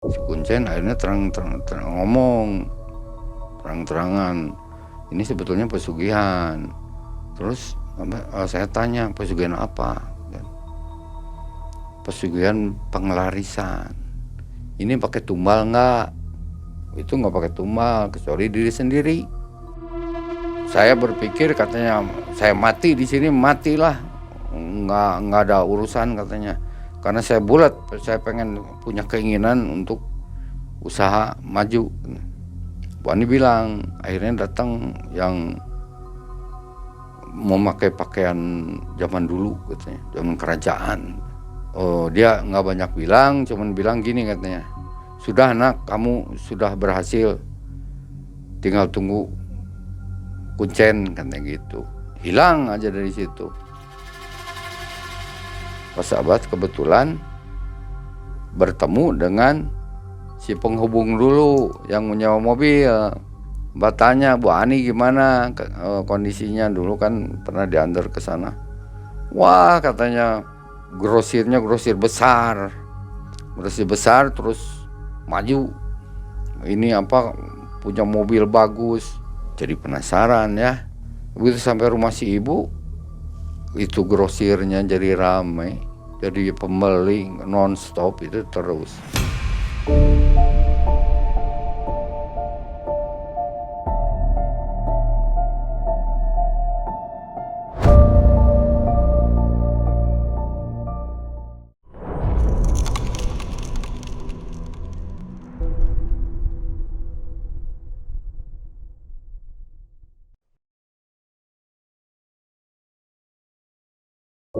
Si kuncen akhirnya terang ngomong, terang-terangan, "Ini sebetulnya pesugihan." Terus saya tanya, "Pesugihan apa?" "Pesugihan pengelarisan." "Ini pakai tumbal nggak?" "Itu nggak pakai tumbal, kecuali diri sendiri." Saya berpikir, katanya, "Saya mati di sini, matilah, nggak ada urusan," katanya. Karena saya bulat, saya pengen punya keinginan untuk usaha maju. Bu Ani bilang, akhirnya datang yang memakai pakaian zaman dulu, katanya, zaman kerajaan. Dia nggak banyak bilang, cuman bilang gini katanya, "Sudah nak, kamu sudah berhasil, tinggal tunggu kuncen," katanya gitu. Hilang aja dari situ. Pas sahabat kebetulan bertemu dengan si penghubung dulu yang menyewa mobil. Mbak tanya, "Bu Ani gimana kondisinya?" Dulu kan pernah diantar ke sana. "Wah," katanya, grosirnya grosir besar. Grosir besar terus maju. Ini apa, punya mobil bagus. Jadi penasaran ya. Begitu sampai rumah si ibu, itu grosirnya jadi ramai. Jadi pembeli non-stop itu terus.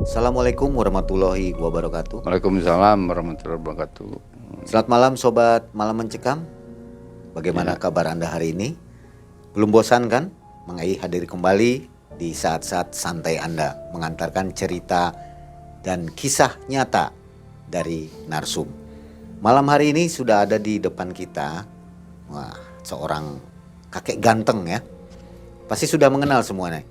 Assalamualaikum warahmatullahi wabarakatuh. Waalaikumsalam warahmatullahi wabarakatuh. Selamat malam sobat Malam Mencekam. Bagaimana kabar Anda hari ini? Belum bosan kan hadir kembali di saat-saat santai Anda, mengantarkan cerita dan kisah nyata dari narsum. Malam hari ini sudah ada di depan kita, seorang kakek ganteng ya. Pasti sudah mengenal semuanya.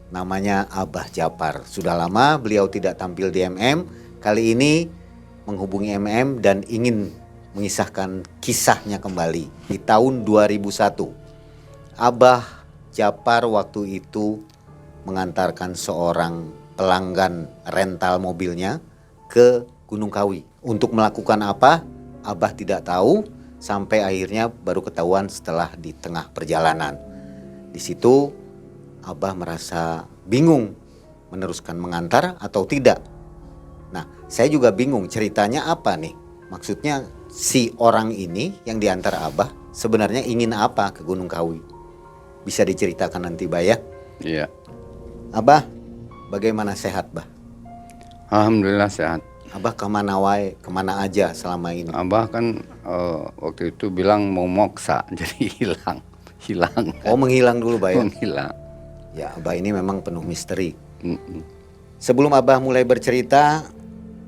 Namanya Abah Japar. Sudah lama beliau tidak tampil di MM. Kali ini menghubungi MM dan ingin mengisahkan kisahnya kembali di tahun 2001. Abah Japar waktu itu mengantarkan seorang pelanggan rental mobilnya ke Gunung Kawi. Untuk melakukan apa? Abah tidak tahu, sampai akhirnya baru ketahuan setelah di tengah perjalanan. Di situ Abah merasa bingung meneruskan mengantar atau tidak. Nah, saya juga bingung ceritanya apa nih. Maksudnya si orang ini yang diantar Abah sebenarnya ingin apa ke Gunung Kawi? Bisa diceritakan nanti, Bah ya? Iya. Abah, bagaimana sehat, Bah? Alhamdulillah sehat. Abah kemana kemana aja selama ini? Abah kan waktu itu bilang mau moksa, jadi hilang. Oh, menghilang dulu, Bah ya? Menghilang. Ya, Abah ini memang penuh misteri. Sebelum Abah mulai bercerita,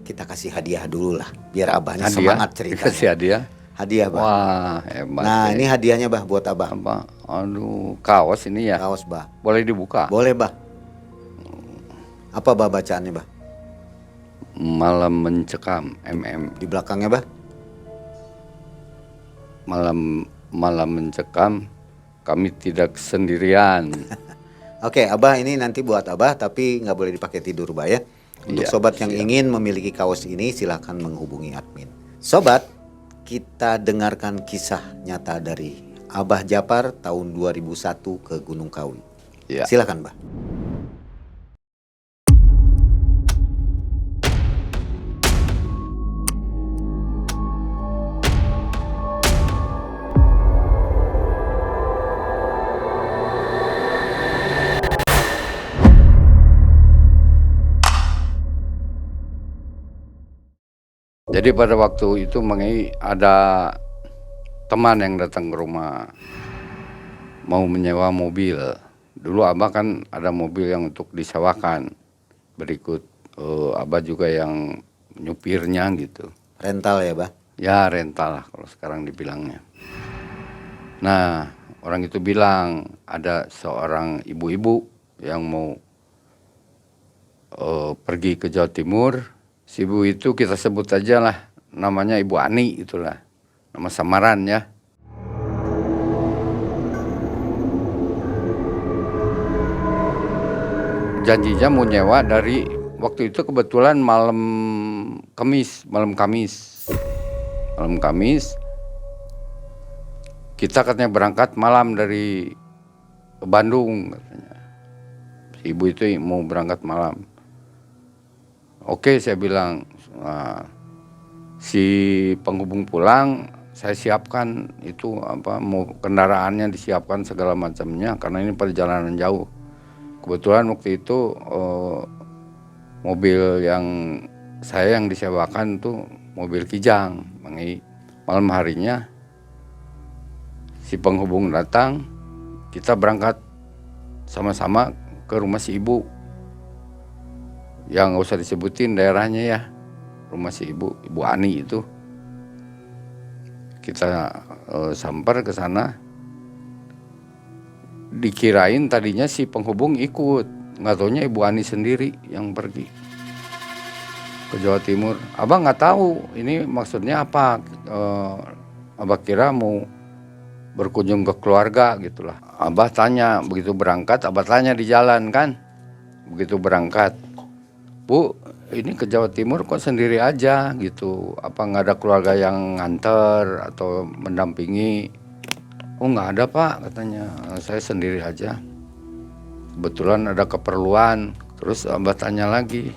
kita kasih hadiah dulu lah, biar Abahnya semangat ceritanya. Kasih hadiah? Hadiah, Bah. Wah, hebat. Nah, ini hadiahnya, Bah, buat Abah. Apa? Aduh, kaos ini ya? Kaos, Bah. Boleh dibuka? Boleh, Bah. Apa, Bah, bacaannya, Bah? Malam Mencekam, MM. Di belakangnya, Bah? Malam mencekam, kami tidak sendirian. Oke, Abah ini nanti buat Abah, tapi nggak boleh dipakai tidur, Bah ya. Untuk Ya, sobat yang siap. ingin memiliki kaos ini, silahkan menghubungi admin. Sobat, kita dengarkan kisah nyata dari Abah Japar tahun 2001 ke Gunung Kawi. Ya. Silakan, Bah. Jadi pada waktu itu ada teman yang datang ke rumah mau menyewa mobil. Dulu Abah kan ada mobil yang untuk disewakan. Berikut Abah juga yang nyupirnya gitu. Rental ya, Bah? Ya rental lah kalau sekarang dibilangnya. Nah, orang itu bilang ada seorang ibu-ibu yang mau pergi ke Jawa Timur. Si ibu itu kita sebut aja lah namanya Ibu Ani itulah. nama samaran ya. Janjinya mau nyewa dari waktu itu kebetulan malam Kamis. Kita katanya berangkat malam dari Bandung katanya. Si ibu itu mau berangkat malam. Oke, saya bilang, nah, si penghubung pulang saya siapkan itu mau kendaraannya disiapkan segala macamnya karena ini perjalanan jauh. Kebetulan waktu itu mobil yang saya yang disewakan tuh mobil Kijang. Malam harinya si penghubung datang, kita berangkat sama-sama ke rumah si ibu. Yang nggak usah disebutin daerahnya ya, rumah si ibu Ani itu. Kita samper ke sana. Dikirain tadinya si penghubung ikut, nggak taunya Ibu Ani sendiri yang pergi ke Jawa Timur. Abang nggak tahu ini maksudnya apa. Abah kira mau berkunjung ke keluarga gitulah. Abah tanya begitu berangkat, Abah tanya di jalan kan, begitu berangkat, Bu, ini ke Jawa Timur kok sendiri aja gitu? Apa nggak ada keluarga yang nganter atau mendampingi? Oh nggak ada Pak, katanya, saya sendiri aja. Kebetulan ada keperluan. Terus Abah tanya lagi,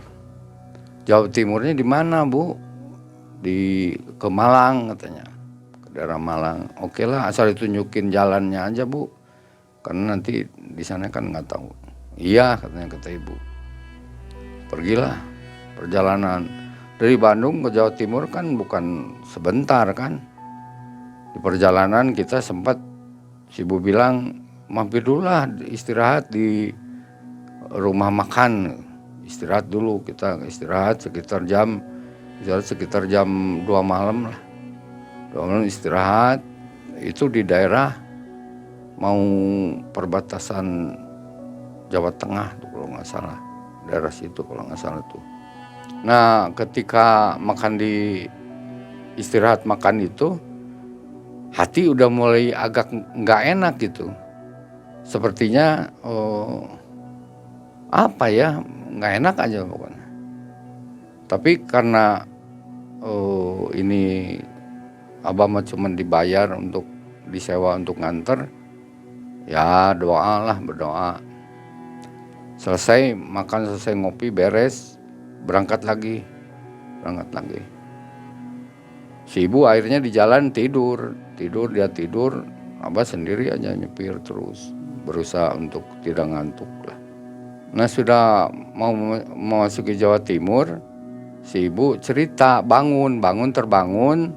Jawa Timurnya di mana Bu? Ke Malang katanya, ke daerah Malang. Oke lah, asal ditunjukin jalannya aja Bu, karena nanti di sana kan nggak tahu. Iya katanya, kata ibu. Pergilah perjalanan dari Bandung ke Jawa Timur kan bukan sebentar kan. Di perjalanan kita sempat si ibu bilang mampir dulu lah istirahat di rumah makan, istirahat dulu. Kita istirahat sekitar jam 2 malam lah. 2 malam istirahat itu di daerah mau perbatasan Jawa Tengah tuh kalau nggak salah, daerah situ kalau nggak salah tuh. Nah ketika makan di istirahat makan itu, hati udah mulai agak nggak enak gitu. Sepertinya apa ya, nggak enak aja pokoknya. Tapi karena ini Abah mah cuma dibayar untuk disewa untuk nganter, ya berdoa. Selesai makan, selesai ngopi, beres, berangkat lagi. Si ibu akhirnya di jalan tidur, dia tidur, Abah sendiri aja nyepir terus, berusaha untuk tidak ngantuk lah. Nah sudah mau memasuki Jawa Timur, si ibu cerita terbangun,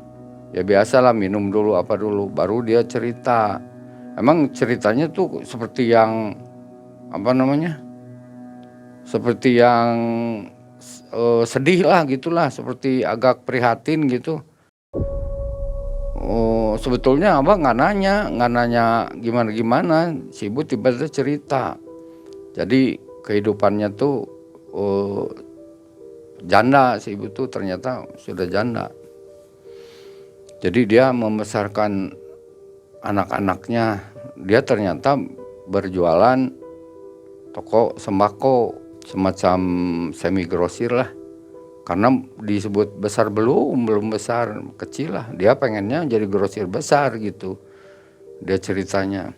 ya biasalah minum dulu apa dulu, baru dia cerita. Emang ceritanya tuh seperti yang seperti yang sedih lah gitulah, seperti agak prihatin gitu. Sebetulnya Abah nggak nanya gimana, si ibu tiba-tiba cerita. Jadi kehidupannya tuh janda, si ibu tuh ternyata sudah janda. Jadi dia membesarkan anak-anaknya, dia ternyata berjualan toko sembako, semacam semi grosir lah. Karena disebut besar belum besar, kecil lah. Dia pengennya jadi grosir besar gitu. Dia ceritanya.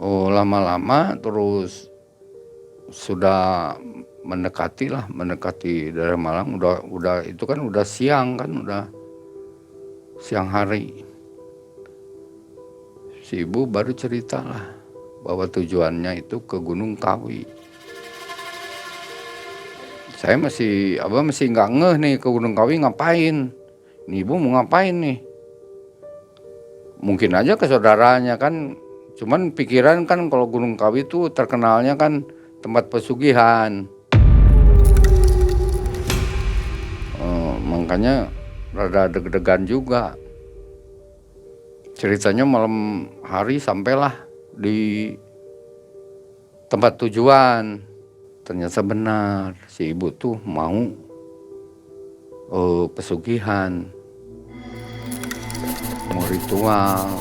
Lama-lama terus sudah mendekati daerah Malang. Udah itu kan udah siang kan, udah siang hari. Si ibu baru cerita lah bahwa tujuannya itu ke Gunung Kawi. Abah masih nggak ngeh nih, ke Gunung Kawi ngapain? Nih ibu mau ngapain nih? Mungkin aja ke saudaranya kan, cuman pikiran kan kalau Gunung Kawi itu terkenalnya kan tempat pesugihan. Makanya rada deg-degan juga. Ceritanya malam hari sampailah di tempat tujuan. Ternyata benar, si ibu tuh mau pesugihan. mau ritual.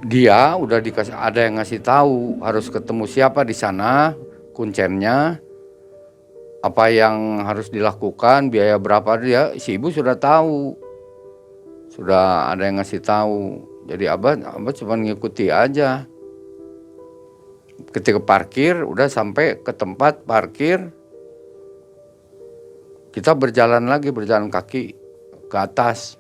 Dia udah dikasih, ada yang ngasih tahu harus ketemu siapa di sana, kuncennya, apa yang harus dilakukan, biaya berapa, dia si ibu sudah tahu, sudah ada yang ngasih tahu. Jadi abah cuma ngikuti aja. Ketika parkir, udah sampai ke tempat parkir, kita berjalan kaki ke atas,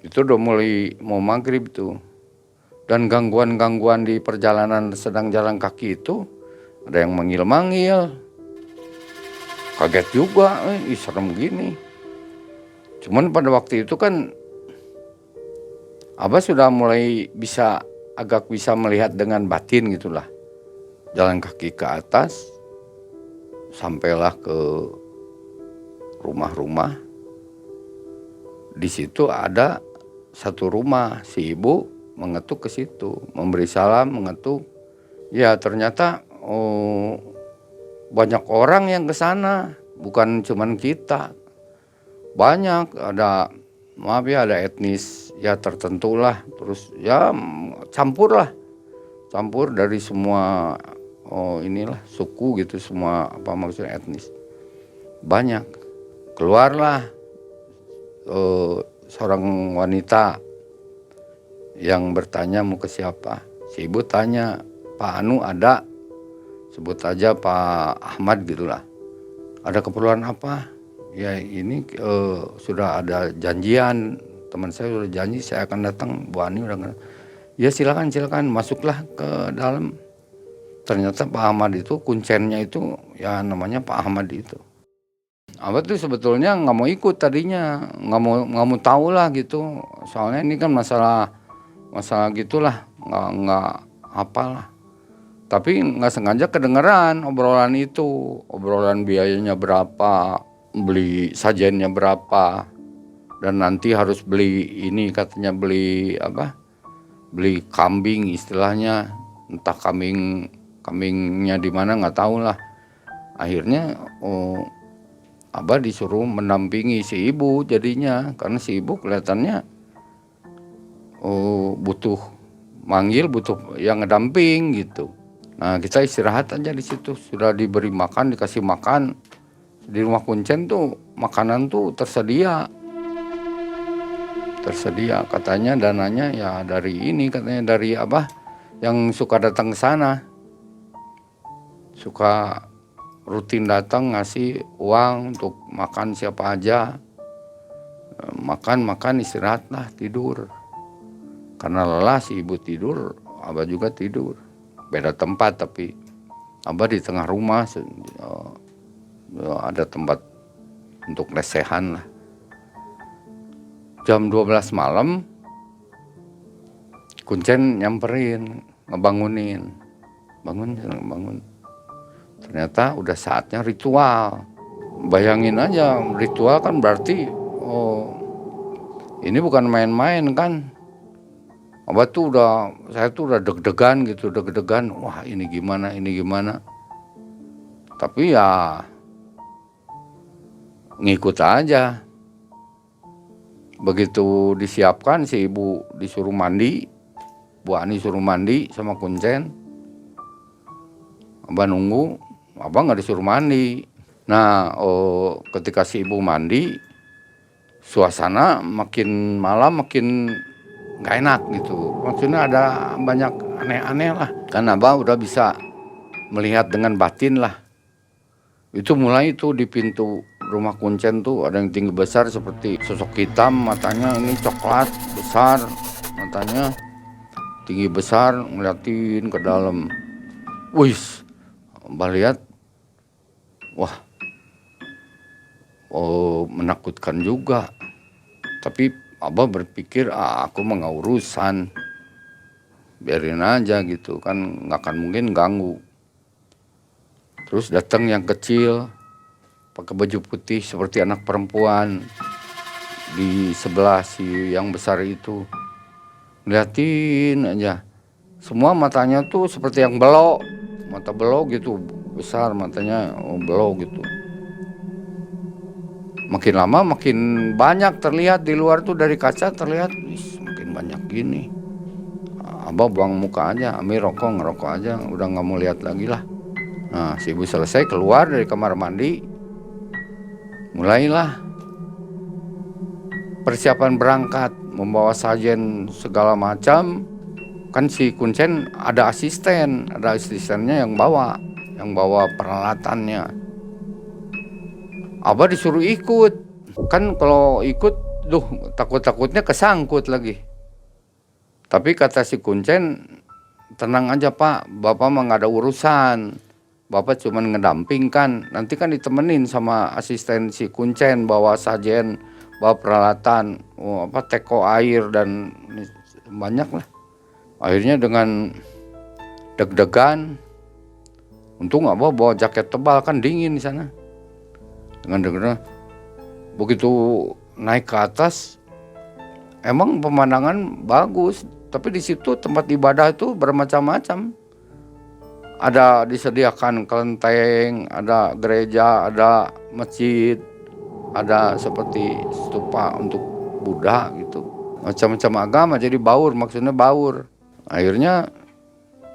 itu udah mulai mau maghrib tuh. Dan gangguan-gangguan di perjalanan sedang jalan kaki itu, ada yang manggil-manggil, kaget juga, serem gini. Cuman pada waktu itu kan abah sudah mulai agak bisa melihat dengan batin gitulah. Jalan kaki ke atas, sampailah ke rumah-rumah. Di situ ada satu rumah, si ibu mengetuk ke situ, memberi salam, mengetuk. Ya ternyata banyak orang yang ke sana, bukan cuman kita. Banyak, ada etnis ya tertentu lah, terus ya campur dari semua suku gitu, semua apa maksudnya etnis. Banyak. Keluarlah seorang wanita yang bertanya mau ke siapa. Si ibu tanya, Pak Anu ada, sebut aja Pak Ahmad gitulah. Ada keperluan apa? Ya ini sudah ada janjian, teman saya sudah janji saya akan datang, Bu Ani udah. Ya silakan masuklah ke dalam. Ternyata Pak Ahmad itu kuncennya itu ya namanya Pak Ahmad itu. Abah tuh sebetulnya nggak mau ikut tadinya, nggak mau tahu lah gitu. Soalnya ini kan masalah gitulah, nggak apalah. Tapi nggak sengaja kedengeran obrolan itu, obrolan biayanya berapa, beli sajennya berapa, dan nanti harus beli ini katanya beli kambing istilahnya, entah kambingnya di mana nggak tahu lah. Akhirnya abah disuruh mendampingi si ibu jadinya, karena si ibu kelihatannya butuh yang ngedamping gitu. Nah kita istirahat aja di situ, sudah diberi makan, dikasih makan. Di rumah kuncen tuh makanan tuh tersedia katanya, dananya ya dari ini, katanya dari abah yang suka datang ke sana, suka rutin datang ngasih uang untuk makan siapa aja, makan istirahat lah, tidur. Karena lelah si ibu tidur, abah juga tidur, beda tempat tapi abah di tengah rumah, ada tempat untuk lesehan lah. Jam 12 malam kuncen nyamperin, ngebangun. Ternyata udah saatnya ritual. Bayangin aja, ritual kan berarti ini bukan main-main kan. Saya tuh udah deg-degan. Wah ini gimana. Tapi ya ngikut aja. Begitu disiapkan, si ibu disuruh mandi, Bu Ani suruh mandi sama kuncen. Abah nunggu, abah nggak disuruh mandi. Nah, ketika si ibu mandi, suasana makin malam makin nggak enak gitu. Maksudnya ada banyak aneh-aneh lah. Kan abah udah bisa melihat dengan batin lah. Itu mulai itu di pintu rumah kuncen tuh ada yang tinggi besar seperti sosok hitam, matanya ini coklat besar, matanya tinggi besar, ngeliatin ke dalam. Wih, abah lihat, wah, menakutkan juga. Tapi abah berpikir, aku mah nggak urusan, biarin aja gitu kan, nggak akan mungkin ganggu. Terus datang yang kecil, pakai baju putih seperti anak perempuan, di sebelah si yang besar itu, liatin aja. Semua matanya tuh seperti yang belok, mata belok gitu, besar matanya, belok gitu. Makin lama makin banyak terlihat di luar tuh, dari kaca terlihat, makin banyak gini. Abah buang muka aja, Ami ngerokok aja, udah nggak mau lihat lagi lah. Nah, si ibu selesai keluar dari kamar mandi, mulailah persiapan berangkat, membawa sajen segala macam. Kan si Kuncen ada asistennya yang bawa peralatannya. Abah disuruh ikut, kan kalau ikut, takutnya kesangkut lagi. Tapi kata si Kuncen, tenang aja Pak, Bapak mah nggak ada urusan. Bapak cuma ngedampingkan, nanti kan ditemenin sama asisten si Kuncen, bawa sajen, bawa peralatan, teko air dan banyak lah. Akhirnya dengan deg-degan, untung Abah bawa jaket tebal, kan dingin di sana. Dengan deg-degan, begitu naik ke atas, emang pemandangan bagus. Tapi di situ tempat ibadah itu bermacam-macam. Ada disediakan kelenteng, ada gereja, ada masjid, ada seperti stupa untuk Buddha gitu. Macam-macam agama, jadi maksudnya baur. Akhirnya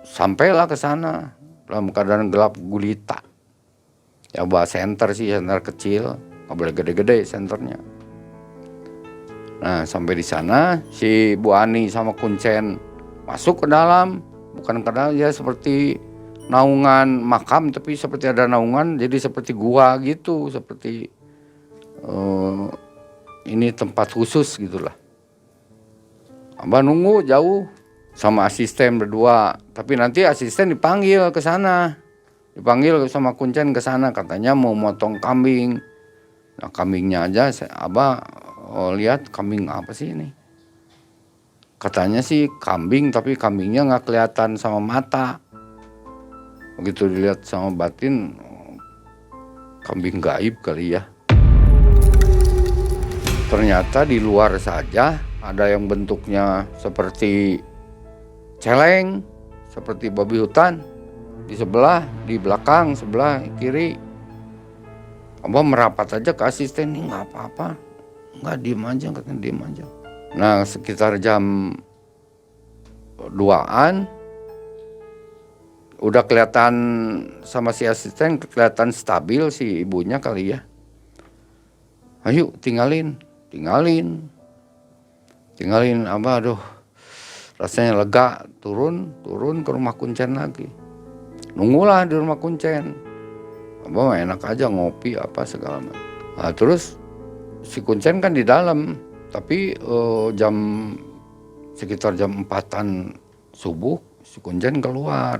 sampailah ke sana dalam keadaan gelap gulita. Ya bawa senter kecil, nggak boleh gede-gede senternya. Nah, sampai di sana si Bu Ani sama Kuncen masuk ke dalam, bukan ke dalam ya, seperti naungan makam, tapi seperti ada naungan, jadi seperti gua gitu, seperti ini tempat khusus gitulah. Abah nunggu jauh sama asisten berdua, tapi nanti asisten dipanggil ke sana, dipanggil sama Kuncen ke sana, katanya mau motong kambing. Nah, kambingnya aja Abah lihat, kambing apa sih ini? Katanya sih kambing, tapi kambingnya nggak kelihatan sama mata. Begitu dilihat sama batin, kambing gaib kali ya. Ternyata di luar saja ada yang bentuknya seperti celeng, seperti babi hutan. Di sebelah, di belakang, sebelah kiri. Abah merapat aja ke asisten, ini nggak apa-apa. Nggak, diem aja, katanya diem aja. Nah, sekitar jam 2-an udah kelihatan sama si asisten, kelihatan stabil si ibunya kali ya. Ayo tinggalin Abah, aduh rasanya lega, turun ke rumah Kuncen lagi. Nunggulah di rumah Kuncen. Abah mah enak aja ngopi apa segala macam. Nah, terus si Kuncen kan di dalam, tapi sekitar jam 4-an subuh si Kuncen keluar,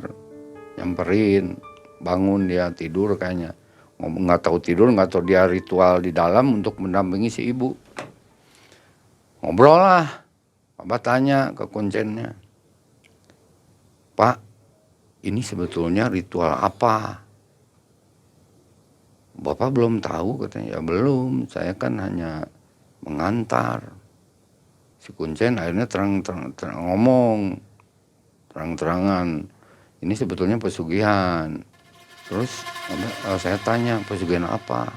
nyamperin, bangun dia tidur kayaknya, nggak tahu tidur, nggak tahu dia ritual di dalam untuk mendampingi si ibu. Ngobrol lah, Abah tanya ke Kuncennya, Pak, ini sebetulnya ritual apa? Bapak belum tahu, katanya. Ya belum, saya kan hanya mengantar. Si Kuncen akhirnya terang-terangan, ini sebetulnya pesugihan. Terus saya tanya, pesugihan apa?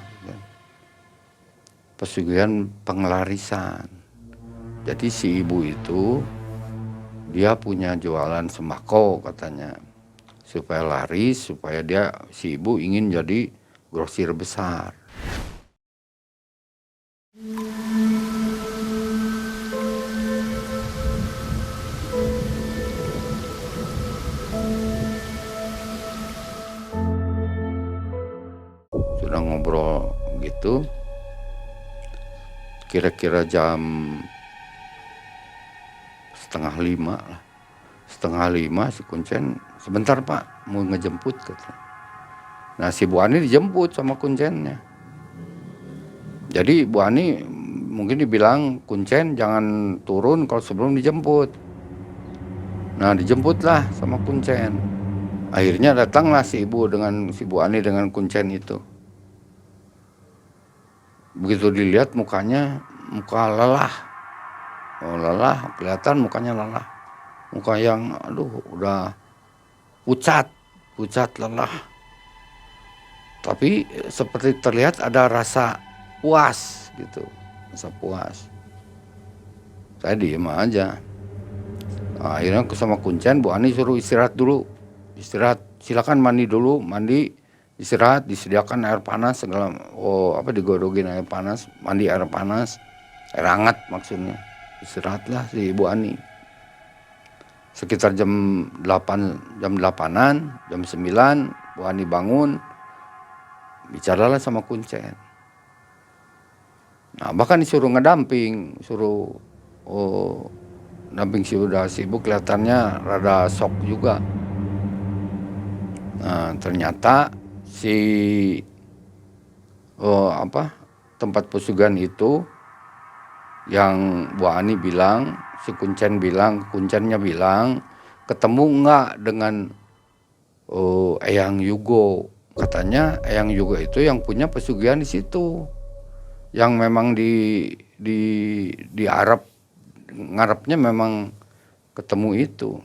Pesugihan pengelarisan. Jadi si ibu itu dia punya jualan sembako katanya, supaya laris, supaya si ibu ingin jadi grosir besar. Sudah ngobrol gitu, kira-kira jam 4:30 lah. 4:30 si Kuncen, sebentar Pak, mau ngejemput katanya. Nah, si Bu Ani dijemput sama Kuncennya. Jadi Bu Ani mungkin dibilang, Kuncen jangan turun kalau sebelum dijemput. Nah, dijemputlah sama Kuncen. Akhirnya datanglah si Bu Ani dengan Kuncen itu. Begitu dilihat mukanya, muka lelah. Lelah, kelihatan mukanya lelah. Muka yang udah pucat lelah. Tapi seperti terlihat ada rasa puas gitu, merasa puas. Saya diem aja. Nah, akhirnya sama Kuncen, Bu Ani suruh istirahat dulu, istirahat, silakan mandi dulu, mandi, istirahat, disediakan air panas segala, digodogin air panas, mandi air panas, air hangat maksudnya. Istirahatlah si Ibu Ani. Sekitar jam 8-an, jam 9 Bu Ani bangun, bicaralah sama Kuncen. Nah, bahkan disuruh ngedamping, damping si udah sibuk, kelihatannya rada shock juga. Nah, ternyata si tempat pesugihan itu yang Bu Ani bilang, si Kuncennya bilang, ketemu enggak dengan Eyang Yugo. Katanya Eyang Yugo itu yang punya pesugihan di situ, yang memang di Arab, ngarepnya memang ketemu itu.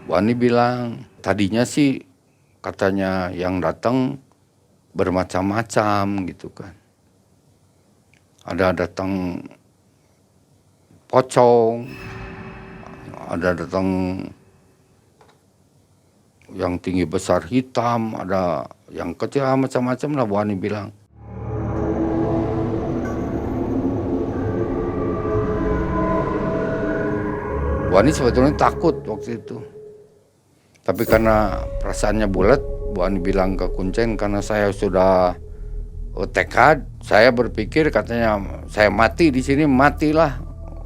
Bu Ani bilang tadinya sih katanya yang datang bermacam-macam gitu kan. Ada datang pocong, ada datang yang tinggi besar hitam, ada yang kecil, macam-macam lah Bu Ani bilang. Bu Ani sebetulnya takut waktu itu. Tapi karena perasaannya bulat, Bu Ani bilang ke Kuncen, karena saya sudah tekad, saya berpikir katanya saya mati di sini, matilah,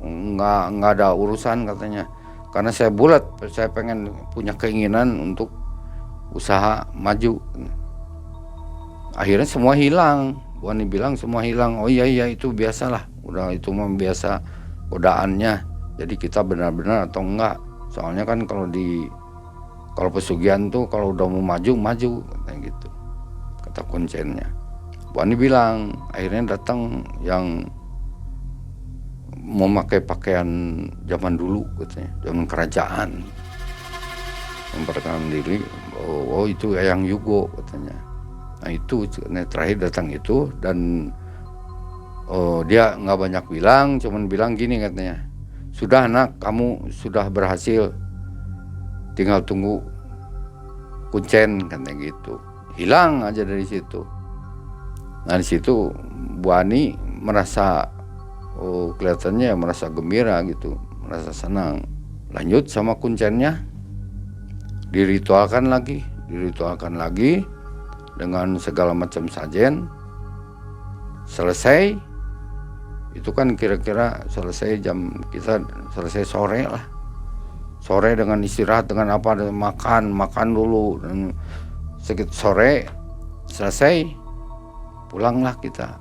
nggak ada urusan katanya. Karena saya bulat, saya pengen punya keinginan untuk usaha maju. Akhirnya semua hilang. Bu Ani bilang semua hilang. Oh iya itu biasalah, udah itu mah biasa godaannya. Jadi kita benar-benar atau enggak. Soalnya kan kalau pesugihan tuh kalau udah mau maju katanya gitu, kata Kuncennya. Bu Ani bilang akhirnya datang yang memakai pakaian zaman dulu katanya, zaman kerajaan, memperkenalkan diri. Oh itu Eyang Yugo katanya. Nah itu terakhir datang itu, dan dia nggak banyak bilang, cuman bilang gini katanya, sudah anak, kamu sudah berhasil, tinggal tunggu Kuncen katanya gitu. Hilang aja dari situ. Nah di situ Bu Ani merasa kelihatannya merasa gembira gitu, merasa senang. Lanjut sama Kuncennya, diritualkan lagi dengan segala macam sajen. Selesai itu kan kira-kira selesai kita selesai sore lah, sore dengan istirahat, dengan apa, makan dulu, dan sekitar sore selesai, pulanglah kita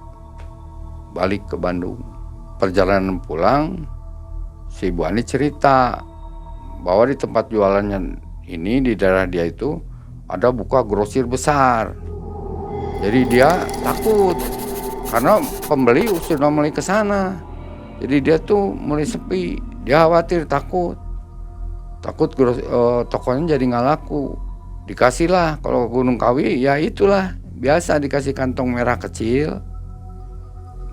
balik ke Bandung. Perjalanan pulang, si Bu Ani cerita bahwa di tempat jualannya ini, di daerah dia itu ada buka grosir besar. Jadi dia takut karena pembeli sudah mulai ke sana. Jadi dia tuh mulai sepi. Dia khawatir, takut tokonya jadi nggak laku. Dikasihlah kalau Gunung Kawi, ya itulah biasa dikasih kantong merah kecil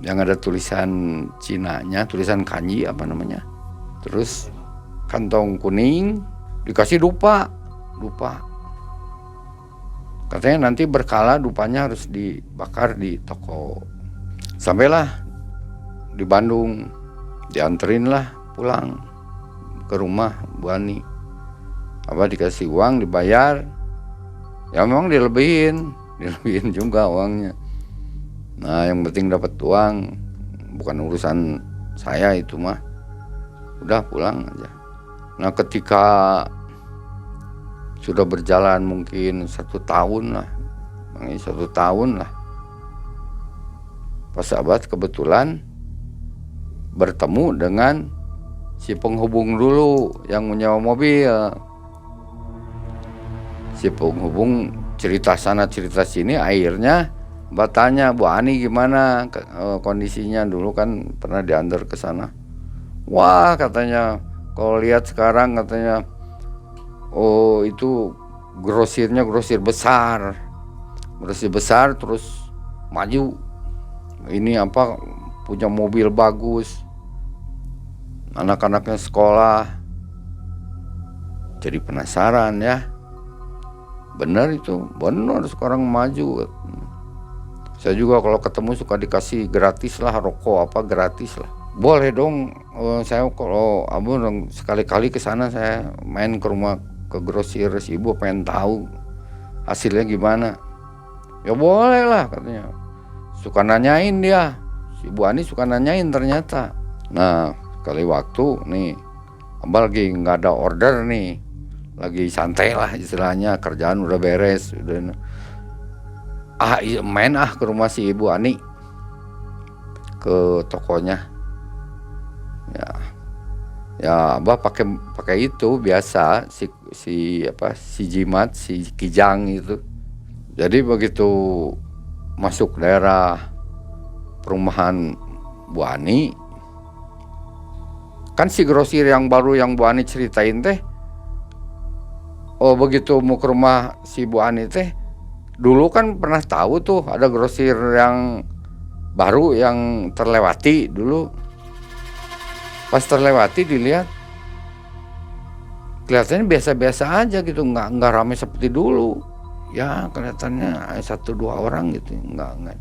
yang ada tulisan Cinanya, tulisan kanji apa namanya. Terus kantong kuning dikasih dupa. Katanya nanti berkala dupanya harus dibakar di toko. Sampailah di Bandung, dianterin lah pulang ke rumah Bu Ani. Dikasih uang, dibayar. Ya memang dilebihin juga uangnya. Nah yang penting dapat uang, bukan urusan saya itu mah. Udah pulang aja. Nah ketika sudah berjalan mungkin 1 tahun lah, Pak sahabat kebetulan bertemu dengan si penghubung dulu yang menyewa mobil. Si penghubung cerita sana cerita sini, akhirnya tanya, Bu Ani gimana kondisinya, dulu kan pernah diantar ke sana. Wah katanya, kalau lihat sekarang katanya, oh itu grosir besar terus maju ini apa, punya mobil bagus, anak-anaknya sekolah. Jadi penasaran ya, benar itu, benar sekarang maju. Saya juga kalau ketemu suka dikasih gratis lah, rokok apa gratis lah. Boleh dong, saya kalau abang sekali-kali ke sana, saya main ke rumah, ke grosir si ibu, pengen tahu hasilnya gimana. Ya boleh lah katanya. Suka nanyain dia, si Bu Ani suka nanyain ternyata. Nah kali waktu nih, abang lagi nggak ada order nih, lagi santai lah istilahnya, kerjaan udah beres, udah main ke rumah si Ibu Ani, ke tokonya. Ya abah pakai itu biasa, si jimat, si kijang itu. Jadi begitu masuk daerah perumahan Bu Ani, kan si grosir yang baru yang Bu Ani ceritain teh, oh begitu mau ke rumah si Bu Ani teh, dulu kan pernah tahu tuh ada grosir yang baru yang terlewati dulu. Pas terlewati dilihat, kelihatannya biasa-biasa aja gitu, nggak ramai seperti dulu. Ya kelihatannya 1-2 orang gitu, nggak.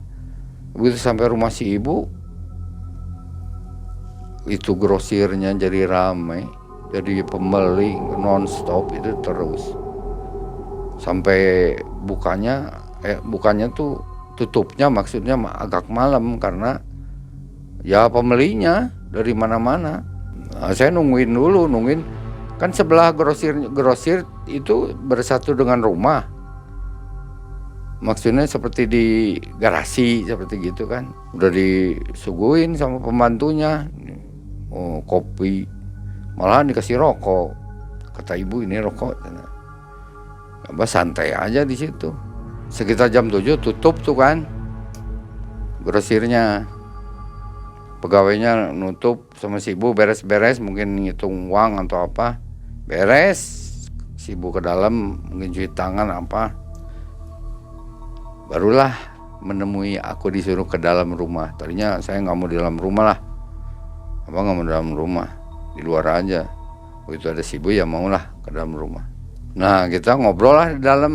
Begitu sampai rumah si ibu, itu grosirnya jadi ramai, jadi pembeli non-stop itu terus. Sampai bukannya tuh tutupnya maksudnya agak malam karena ya pembelinya dari mana-mana. Nah, saya nungguin kan sebelah grosir itu bersatu dengan rumah. Maksudnya seperti di garasi seperti gitu kan. Udah disuguhin sama pembantunya. Oh, kopi. Malahan dikasih rokok. Kata ibu ini rokok. Abah santai aja di situ. Sekitar jam 7 tutup tuh kan grosirnya. Pegawainya nutup sama si ibu, beres-beres, mungkin ngitung uang atau apa, beres. Si ibu ke dalam mungkin cuci tangan apa, barulah menemui aku, disuruh ke dalam rumah. Tadinya saya nggak mau di dalam rumah lah, abang nggak mau di dalam rumah, di luar aja. Begitu ada si ibu ya maulah ke dalam rumah. Nah kita ngobrol lah di dalam.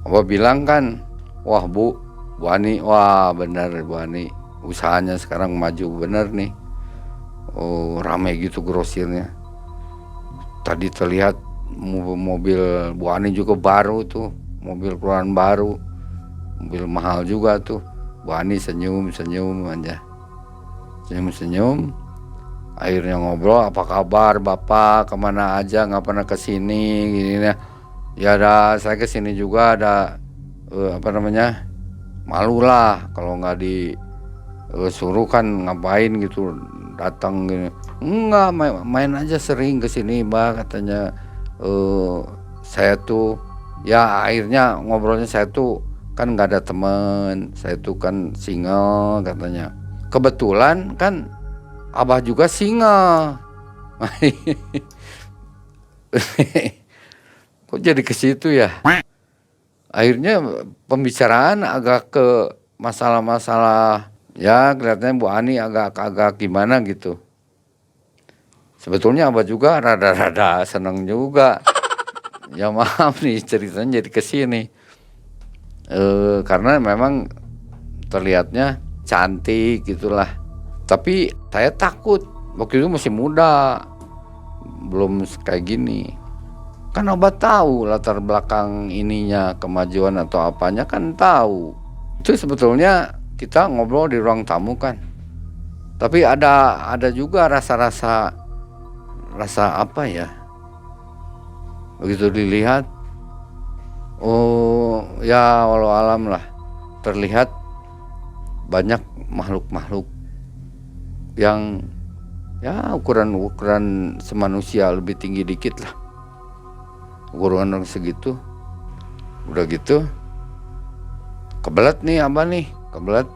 Abah bilang kan, wah Bu Ani, wah benar Bu Ani, usahanya sekarang maju bener nih. Oh ramai gitu grosirnya. Tadi terlihat mobil Bu Ani juga baru tuh, mobil keluaran baru, mobil mahal juga tuh. Bu Ani senyum aja, senyum. Akhirnya ngobrol, apa kabar Bapak, kemana aja, nggak pernah kesini gini ya. Ya ada, saya kesini juga ada malu lah kalau nggak suruh kan ngapain gitu datang gini. Enggak, main aja sering kesini Mbak katanya. Saya tuh ya akhirnya ngobrolnya, saya tuh kan nggak ada teman, saya tuh kan single katanya. Kebetulan kan Abah juga single. Kok jadi ke situ ya? Akhirnya pembicaraan agak ke masalah-masalah. Ya kelihatannya Bu Ani agak gimana gitu. Sebetulnya Abah juga rada-rada seneng juga. Ya maaf nih ceritanya jadi kesini. Karena memang terlihatnya cantik gitulah. Tapi saya takut, waktu itu masih muda, belum kayak gini. Kan Abah tahu latar belakang ininya, kemajuan atau apanya kan tahu. Itu sebetulnya kita ngobrol di ruang tamu kan. Tapi ada juga rasa apa ya. Begitu dilihat, oh ya walau alam lah, terlihat banyak makhluk-makhluk yang ya ukuran semanusia, lebih tinggi dikit lah. Ukuran segitu. Udah gitu kebelet nih Abah nih, kebelet.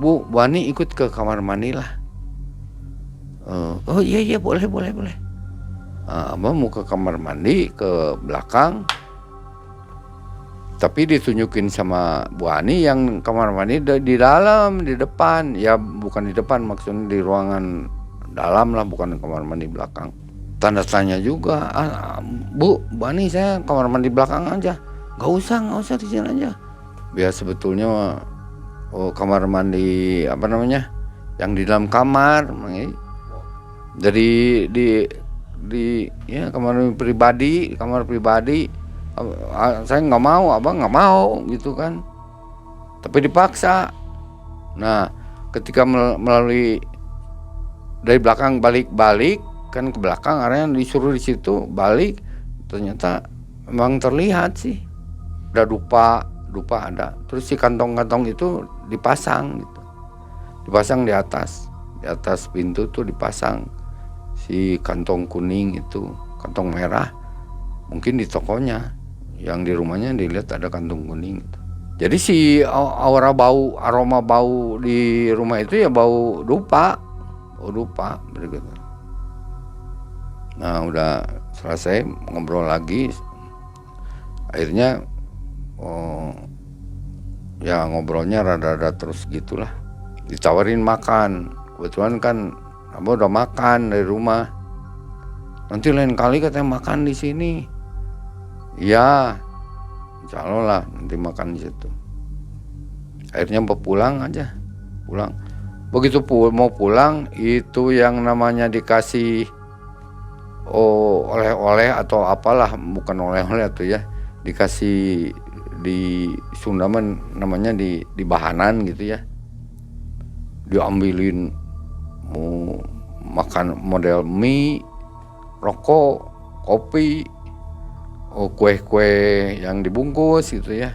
Bu Ani ikut ke kamar mandi lah. Oh iya boleh. Abah mau ke kamar mandi ke belakang. Tapi ditunjukin sama Bu Ani yang kamar mandi di dalam, di depan. Ya bukan di depan, maksudnya di ruangan dalam lah, bukan kamar mandi belakang. Tanda tanya juga, Bu Ani, saya kamar mandi belakang aja. Gak usah di sini aja. Biar sebetulnya kamar mandi apa namanya, yang di dalam kamar. Jadi di ya kamar pribadi, saya nggak mau, abang nggak mau gitu kan, tapi dipaksa. Nah ketika melalui dari belakang balik kan ke belakang, area disuruh di situ balik, ternyata memang terlihat sih ada dupa ada, terus si kantong-kantong itu dipasang gitu, dipasang di atas pintu tuh dipasang si kantong kuning itu, kantong merah. Mungkin di tokonya, yang di rumahnya dilihat ada kantong kuning gitu. Jadi si aroma bau di rumah itu ya bau dupa begitu. Nah udah selesai ngobrol lagi, akhirnya ya ngobrolnya rada-rada terus gitulah. Ditawarin makan, kebetulan kan abah udah makan dari rumah. Nanti lain kali katanya makan di sini. Ya, insya Allah lah nanti makan di situ. Akhirnya pulang. Begitu mau pulang, itu yang namanya dikasih oleh-oleh atau apalah, bukan oleh-oleh tuh ya, dikasih di Sunda namanya di bahanan gitu ya. Diambilin mau makan model mie, rokok, kopi, kue-kue yang dibungkus gitu ya,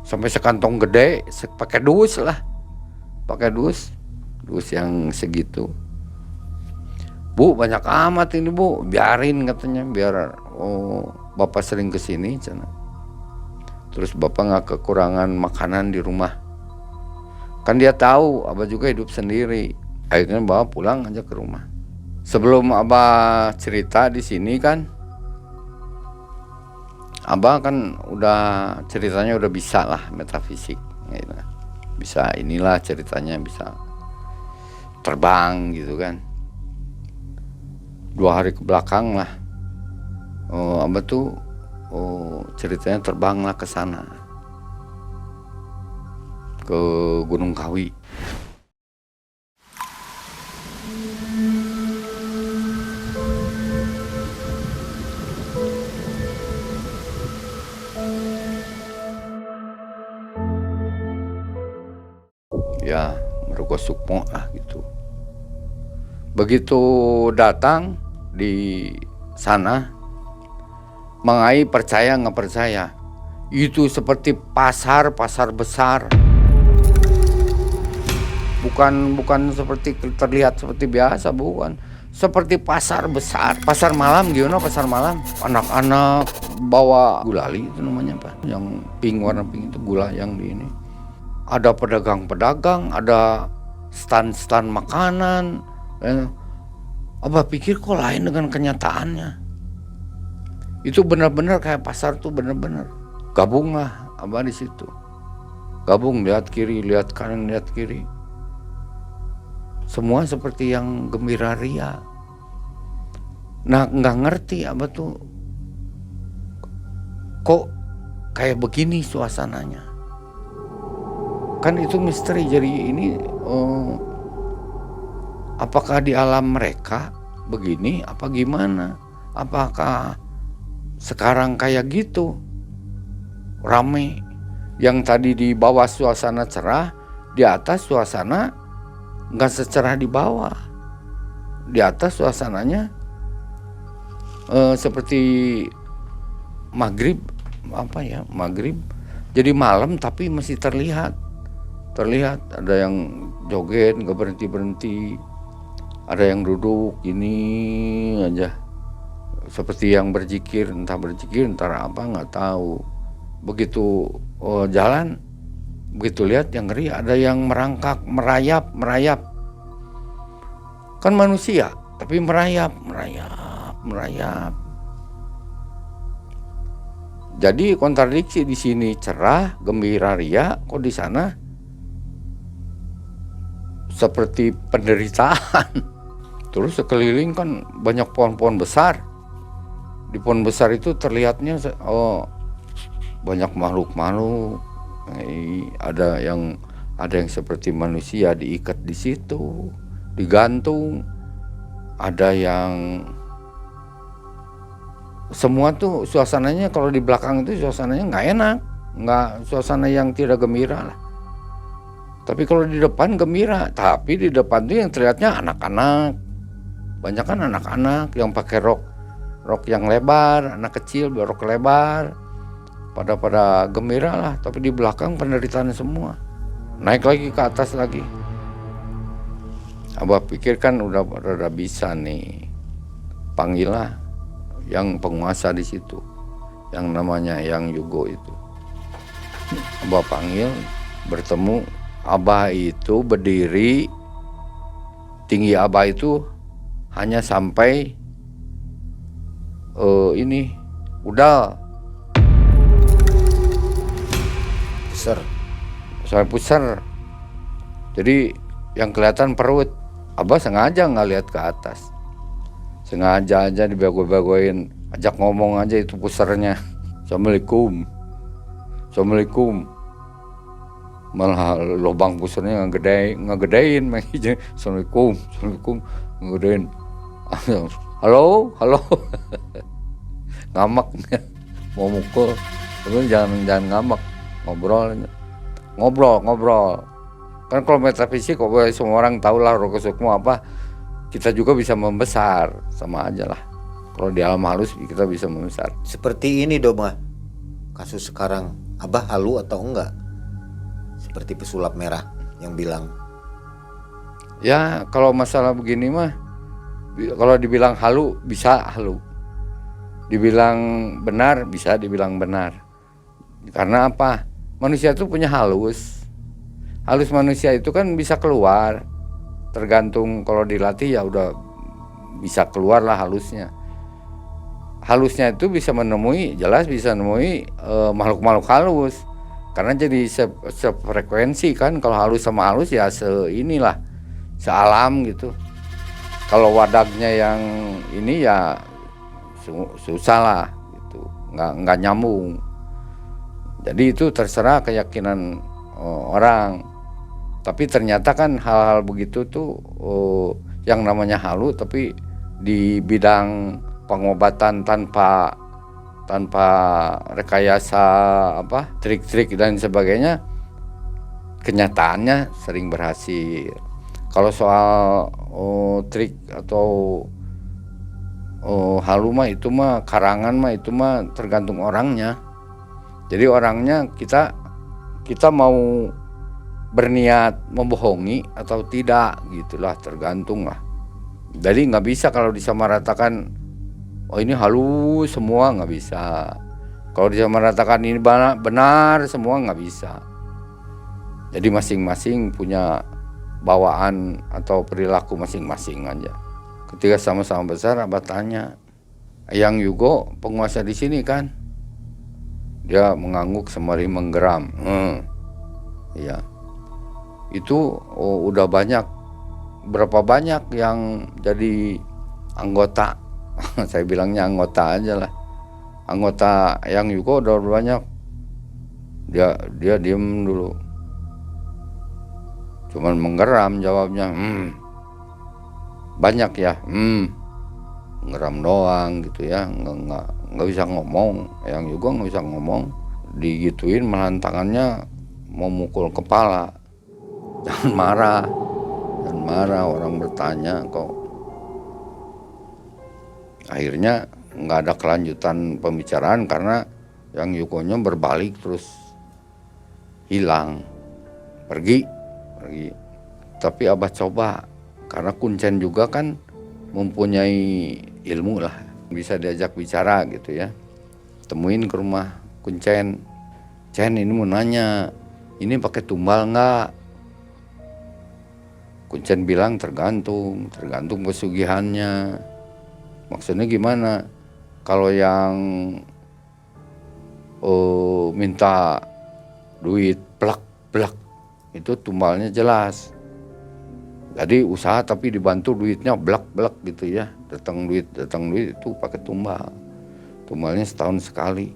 sampai sekantong gede, pakai dus yang segitu. Bu banyak amat ini Bu, biarin katanya, biar bapak sering kesini cina. Terus bapak nggak kekurangan makanan di rumah, kan dia tahu abah juga hidup sendiri. Akhirnya bawa pulang aja ke rumah. Sebelum abah cerita di sini kan, abah kan udah ceritanya udah bisa lah metafisik gitu. Bisa inilah ceritanya, bisa terbang gitu kan. 2 hari ke belakang lah abah tuh ceritanya terbang lah ke sana, ke Gunung Kawi. Ya Meruko Sukmo lah gitu. Begitu datang di sana, Mang Ai percaya nggak percaya, itu seperti pasar besar. Bukan seperti terlihat seperti biasa, bukan. Seperti pasar besar, pasar malam gimana, pasar malam. Anak-anak bawa gulali itu namanya apa? Yang pink, warna pink itu gula yang di ini. Ada pedagang-pedagang, ada stand-stand makanan. Abah pikir kok lain dengan kenyataannya. Itu benar-benar kayak pasar tuh, benar-benar. Gabunglah abah di situ. Gabung, lihat kiri, lihat kanan, lihat kiri. Semua seperti yang gembira ria. Nah nggak ngerti abah tuh kok kayak begini suasananya. Kan itu misteri. Jadi ini apakah di alam mereka begini apa gimana? Apakah sekarang kayak gitu rame, yang tadi di bawah suasana cerah, di atas suasana nggak secerah di bawah. Di atas suasananya seperti maghrib jadi malam tapi masih terlihat ada yang joget nggak berhenti, ada yang duduk ini aja seperti yang berzikir, entah apa nggak tahu. Begitu jalan, begitu lihat yang ngeri, ada yang merangkak, merayap, kan manusia tapi merayap. Jadi kontradiksi di sini cerah, gembira, ria, kok di sana seperti penderitaan. Terus sekeliling kan banyak pohon-pohon besar. Di pohon besar itu terlihatnya banyak makhluk-makhluk. Ada yang seperti manusia diikat di situ, digantung. Ada yang semua tuh suasananya kalau di belakang itu suasananya nggak enak, nggak suasana yang tidak gembira lah. Tapi kalau di depan gembira, tapi di depan tuh yang terlihatnya anak-anak, banyak kan anak-anak yang pakai rok yang lebar, anak kecil berrok lebar, pada gembira lah. Tapi di belakang penderitaan semua. Naik lagi ke atas lagi. Abah pikir kan udah bisa nih, panggillah yang penguasa di situ, yang namanya Yang Yugo itu. Abah panggil, bertemu. Abah itu berdiri, tinggi Abah itu hanya sampai udal, sampai pusar. Jadi yang kelihatan perut. Abah sengaja nggak lihat ke atas, sengaja aja dibego-begoin, ajak ngomong aja itu pusarnya. Assalamualaikum, assalamualaikum. Malah lubang pusarnya ngegedein makanya. Assalamualaikum, assalamualaikum, ngegedein. Halo, ngamak mau mukul, tapi jangan ngamak, ngobrol. Kan kalau metafisik kok semua orang tahu lah roh kesukmu apa, kita juga bisa membesar, sama aja lah. Kalau di alam halus kita bisa membesar. Seperti ini Doma, kasus sekarang Abah halu atau enggak? Seperti pesulap merah yang bilang. Ya kalau masalah begini mah, kalau dibilang halu bisa halu, dibilang benar bisa dibilang benar. Karena apa? Manusia itu punya halus manusia itu kan bisa keluar, tergantung kalau dilatih ya udah bisa keluar lah halusnya. Halusnya itu bisa menemui makhluk-makhluk halus, karena jadi sefrekuensi kan. Kalau halus sama halus ya sealam gitu. Kalau wadahnya yang ini ya susah lah gitu, nggak nyambung. Jadi itu terserah keyakinan orang. Tapi ternyata kan hal-hal begitu tuh yang namanya halu, tapi di bidang pengobatan tanpa rekayasa trik-trik dan sebagainya, kenyataannya sering berhasil. Kalau soal trik atau halu mah itu mah karangan mah itu mah tergantung orangnya. Jadi orangnya kita mau berniat membohongi atau tidak gitulah, tergantung lah. Jadi nggak bisa kalau disamaratakan ini halus semua, nggak bisa. Kalau disamaratakan ini benar semua, nggak bisa. Jadi masing-masing punya bawaan atau perilaku masing-masing aja. Ketika sama-sama besar, Abah tanya, Yang Yugo penguasa di sini kan? Dia mengangguk sembari menggeram. Iya. Itu udah berapa banyak yang jadi anggota. Saya bilangnya anggota aja lah. Anggota Yang Yugo udah banyak. Dia diem dulu, cuman menggeram jawabnya. Banyak ya. Ngeram doang gitu ya, nggak bisa ngomong. Yang Yugo nggak bisa ngomong, digituin malahan tangannya mau mukul kepala. Jangan marah, orang bertanya kok. Akhirnya nggak ada kelanjutan pembicaraan karena Yang Yugonya berbalik terus hilang, pergi. Tapi Abah coba, karena Kuncen juga kan mempunyai ilmu lah, bisa diajak bicara gitu ya. Temuin ke rumah Kuncen. Cen, ini mau nanya, ini pakai tumbal nggak? Kuncen bilang tergantung pesugihannya. Maksudnya gimana? Kalau yang minta duit plak itu tumbalnya jelas. Jadi usaha tapi dibantu duitnya blak gitu ya. Datang duit itu pakai tumbal. Tumbalnya setahun sekali.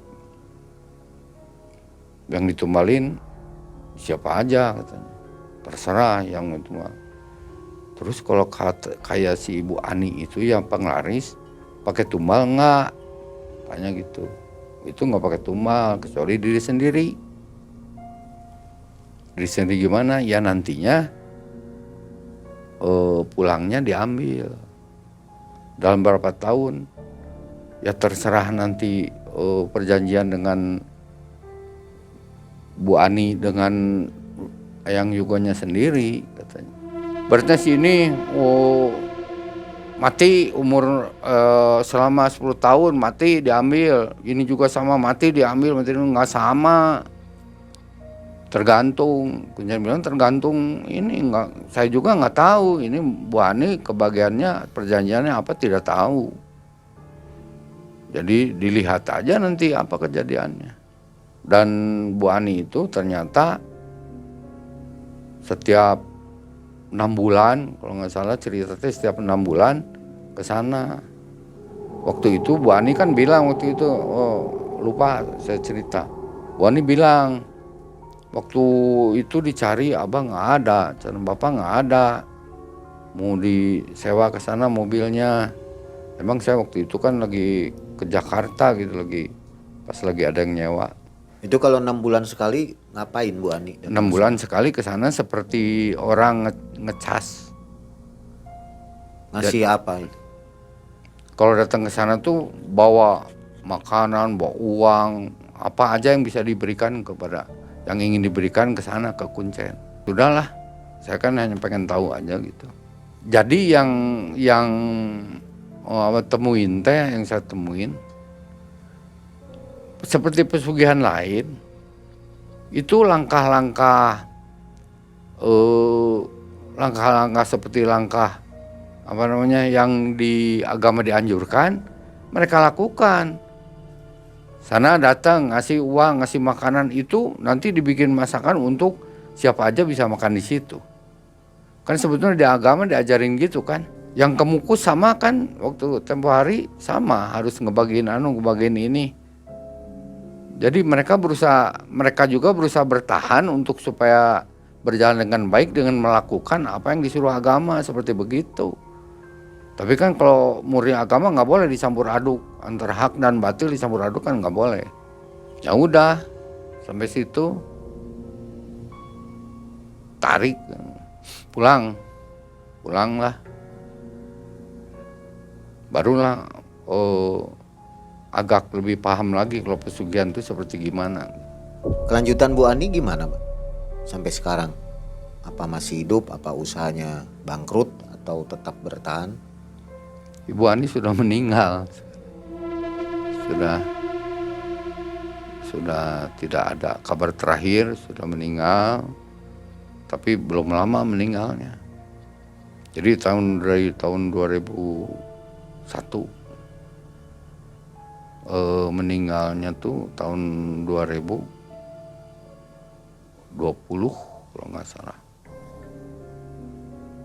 Yang ditumbalin siapa aja katanya. Terserah yang itu mah. Terus kalau kayak si Ibu Ani itu yang penglaris pakai tumbal enggak? Tanya gitu. Itu enggak pakai tumbal kecuali diri sendiri. Diri sendiri gimana? Ya nantinya pulangnya diambil dalam berapa tahun ya terserah nanti perjanjian dengan Bu Ani dengan Eyang Yugonya sendiri katanya. Berarti sini mati umur selama 10 tahun mati diambil, ini juga sama mati diambil, mati nggak sama. Tergantung, Kunjan bilang tergantung ini enggak, saya juga nggak tahu ini Bu Ani kebagiannya perjanjiannya apa tidak tahu. Jadi dilihat aja nanti apa kejadiannya. Dan Bu Ani itu ternyata setiap 6 bulan kalau nggak salah ceritanya setiap 6 bulan ke sana. Waktu itu Bu Ani kan bilang waktu itu lupa saya cerita. Bu Ani bilang waktu itu dicari abang nggak ada, calon bapak nggak ada, mau disewa ke sana mobilnya. Emang saya waktu itu kan lagi ke Jakarta gitu pas lagi ada yang nyewa. Itu kalau 6 bulan sekali ngapain Bu Ani? 6 bulan sekali ke sana seperti orang ngecas. Ngasih apa itu? Kalau datang ke sana tuh bawa makanan, bawa uang, apa aja yang bisa diberikan kepada yang ingin diberikan ke sana ke Kuncen. Sudahlah, saya kan hanya pengen tahu aja gitu. Jadi yang temuin teh yang saya temuin seperti pesugihan lain itu langkah-langkah seperti langkah yang di agama dianjurkan mereka lakukan. Sana datang ngasih uang, ngasih makanan itu nanti dibikin masakan untuk siapa aja bisa makan di situ. Kan sebetulnya di agama diajarin gitu kan. Yang kemukus sama kan waktu tempo hari sama harus ngebagiin ngebagiin ini. Jadi mereka juga berusaha bertahan untuk supaya berjalan dengan baik dengan melakukan apa yang disuruh agama seperti begitu. Tapi kan kalau murni agama nggak boleh dicampur aduk antara hak dan batil, dicampur aduk kan nggak boleh. Ya udah sampai situ tarik pulanglah, barulah agak lebih paham lagi kalau pesugihan itu seperti gimana. Kelanjutan Bu Ani gimana, Pak? Sampai sekarang apa masih hidup? Apa usahanya bangkrut atau tetap bertahan? Ibu Ani sudah meninggal, sudah tidak ada kabar terakhir, sudah meninggal, tapi belum lama meninggalnya. Jadi dari tahun 2001 meninggalnya tuh tahun 2020 kalau nggak salah.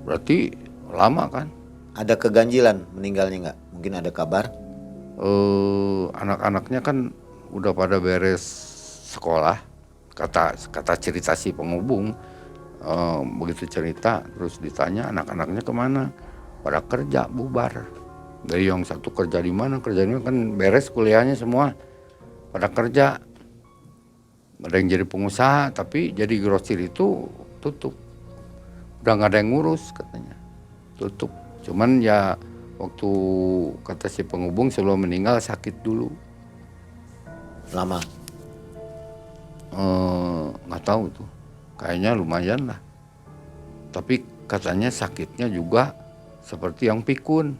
Berarti lama kan? Ada keganjilan meninggalnya nggak? Mungkin ada kabar? Anak-anaknya kan udah pada beres sekolah. Kata cerita si penghubung, begitu cerita terus ditanya anak-anaknya kemana? Pada kerja bubar. Dari yang satu kerja di mana kan beres kuliahnya semua pada kerja. Ada yang jadi pengusaha tapi jadi grosir itu tutup. Udah nggak ada yang ngurus katanya, tutup. Cuman ya waktu kata si penghubung sebelum meninggal sakit dulu. Lama? Nggak tahu tuh, kayaknya lumayan lah. Tapi katanya sakitnya juga seperti yang pikun,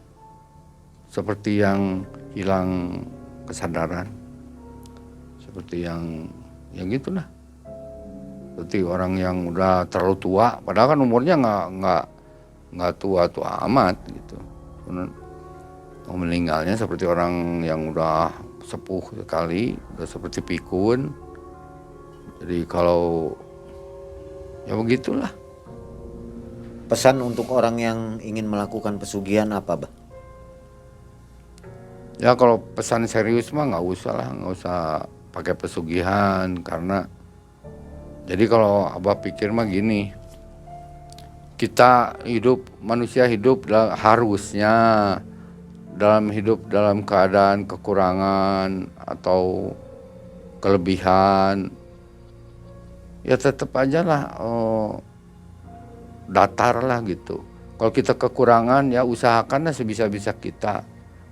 seperti yang hilang kesadaran, seperti yang gitulah. Seperti orang yang udah terlalu tua, padahal kan umurnya nggak tua amat gitu. meninggalnya seperti orang yang udah sepuh sekali, udah seperti pikun. Jadi kalau ya begitulah. Pesan untuk orang yang ingin melakukan pesugihan apa, Bah? Ya kalau pesan serius mah nggak usah lah, nggak usah pakai pesugihan, karena jadi kalau Abah pikir mah gini, kita hidup, manusia hidup harusnya hidup dalam keadaan kekurangan atau kelebihan, ya tetap aja lah datar lah gitu. Kalau kita kekurangan ya usahakanlah sebisa-bisa kita.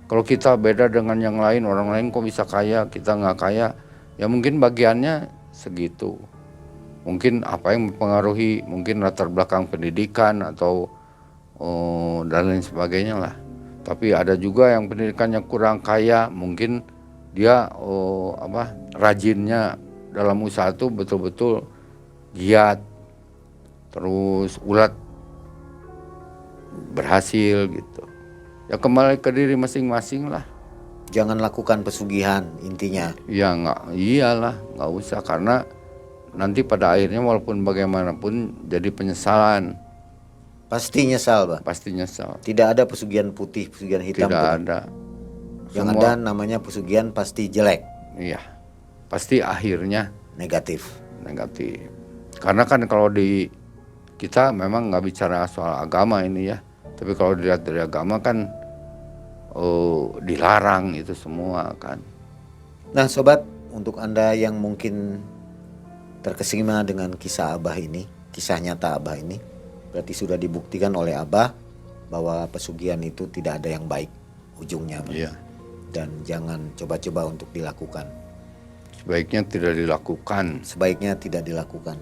Kalau kita beda dengan yang lain, orang lain kok bisa kaya, kita nggak kaya, ya mungkin bagiannya segitu. Mungkin apa yang mempengaruhi, mungkin latar belakang pendidikan atau dan lain sebagainya lah. Tapi ada juga yang pendidikannya kurang kaya, mungkin dia rajinnya dalam usaha itu betul-betul giat, terus ulat berhasil gitu. Ya kembali ke diri masing-masing lah. Jangan lakukan pesugihan intinya. Ya iyalah nggak usah, karena nanti pada akhirnya walaupun bagaimanapun jadi penyesalan. Pasti nyesal, Bah. Pasti nyesal. Tidak ada pesugihan putih, pesugihan hitam. Tidak bukan? ada. Yang ada namanya pesugihan pasti jelek. Iya. Pasti akhirnya Negatif. Karena kan kalau di kita memang nggak bicara soal agama ini ya. Tapi kalau dilihat dari agama kan dilarang itu semua kan. Nah sobat, untuk Anda yang mungkin terkesima dengan kisah Abah ini, kisah nyata Abah ini, berarti sudah dibuktikan oleh Abah bahwa pesugihan itu tidak ada yang baik ujungnya. Iya. Dan jangan coba-coba untuk dilakukan. Sebaiknya tidak dilakukan.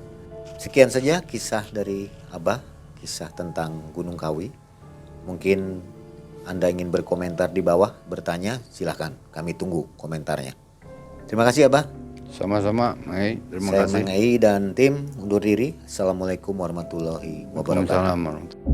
Sekian saja kisah dari Abah, kisah tentang Gunung Kawi. Mungkin Anda ingin berkomentar di bawah, bertanya, silahkan. Kami tunggu komentarnya. Terima kasih Abah. Sama-sama, Mang. Terima kasih. Saya Mang Ei dan tim undur diri. Assalamualaikum warahmatullahi wabarakatuh. Waalaikumsalam warahmatullahi wabarakatuh.